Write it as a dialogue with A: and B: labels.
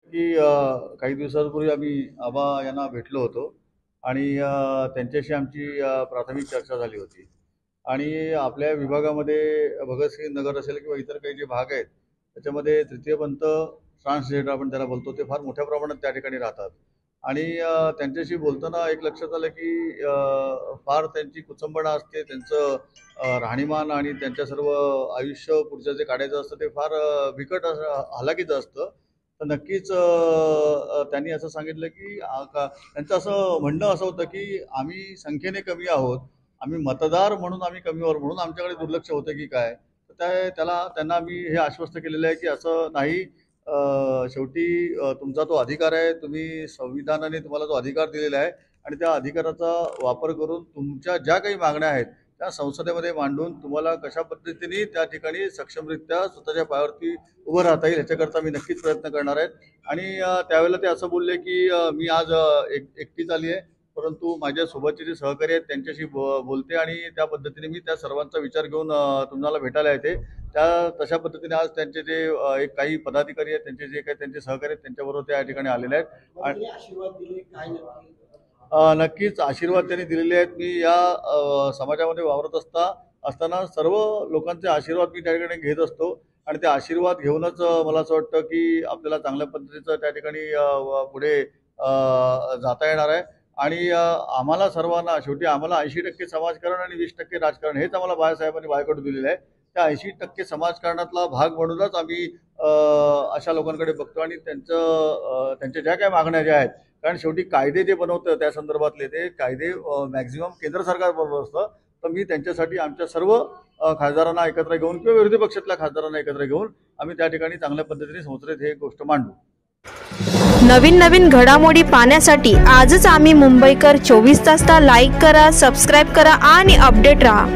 A: की काही दिवसांपूर्वी आम्ही आबा यांना भेटलो होतो आणि त्यांच्याशी आमची प्राथमिक चर्चा झाली होती आणि आपल्या विभागामध्ये भगतसिंग नगर असेल किंवा इतर काही जे भाग आहेत त्याच्यामध्ये तृतीयपंथ ट्रान्सजेंडर आपण त्याला बोलतो ते फार मोठ्या प्रमाणात त्या ठिकाणी राहतात आणि त्यांच्याशी बोलताना एक लक्षात आलं की फार त्यांची कुचंबणा असते, त्यांचं राहणीमान आणि त्यांच्या सर्व आयुष्य पुढचं जे काढायचं असतं ते फार बिकट हालाकीचं असतं. तर नक्कीच त्यांनी असं सांगितलं की त्यांचं असं म्हणणं असं होतं की आम्ही संख्येने कमी आहोत, आम्ही मतदार म्हणून आम्ही कमी आहोत म्हणून आमच्याकडे दुर्लक्ष होतं की काय. तर त्यांना आम्ही हे आश्वस्त केलेलं आहे की असं नाही. शेवटी तुमचा तो अधिकार आहे, तुम्ही संविधानाने तुम्हाला तो अधिकार दिलेला आहे आणि त्या अधिकाराचा वापर करून तुमच्या ज्या काही मागण्या आहेत त्या संसदेमध्ये मांडून तुम्हाला कशा पद्धतीने त्या ठिकाणी सक्षमरित्या स्वतःच्या पायावरती उभं राहता येईल ह्याच्याकरता मी नक्कीच प्रयत्न करणार आहेत. आणि त्यावेळेला ते असं बोलले की मी आज एकटीच आली आहे, परंतु माझ्या सोबतचे जे सहकारी आहेत त्यांच्याशी बोलते आणि त्या पद्धतीने मी त्या सर्वांचा विचार घेऊन तुम्हाला भेटायला येते. तशा पद्धतीने आज त्यांचे जे एक काही पदाधिकारी आहेत, त्यांचे जे काही त्यांचे सहकारी आहेत त्यांच्याबरोबर त्या ठिकाणी आलेले आहेत आणि नक्कीच आशीर्वाद त्यांनी दिलेले आहेत. मी या समाजामध्ये वावरत असताना सर्व लोकांचे आशीर्वाद मी त्या ठिकाणी घेत असतो आणि ते आशीर्वाद घेऊनच मला असं वाटतं की आपल्याला चांगल्या पद्धतीचं त्या ठिकाणी पुढे जाता येणार आहे. आणि आम्हाला सर्वांना शेवटी आम्हाला 80% समाजकारण आणि 20% राजकारण हेच आम्हाला बाळासाहेबांनी बाळकडून दिलेलं आहे. त्या 80% समाजकारणातला भाग म्हणूनच आम्ही अशा लोकांकडे बघतो आणि त्यांच्या ज्या काही मागण्या ज्या आहेत, कारण शेवटी कायदे जे बनवतं त्या संदर्भातले ते कायदे मॅक्झिमम केंद्र सरकार बरोबर असतं. तर मी त्यांच्यासाठी आमच्या सर्व खासदारांना एकत्र घेऊन किंवा विरोधी पक्षातल्या खासदारांना एकत्र घेऊन आम्ही त्या ठिकाणी चांगल्या पद्धतीने संसदेत हे गोष्ट मांडू.
B: नवीन नवीन घडामोडी पाहण्यासाठी आजच आम्ही मुंबईकर 24 तासला लाईक करा, सबस्क्राईब करा आणि अपडेट रहा.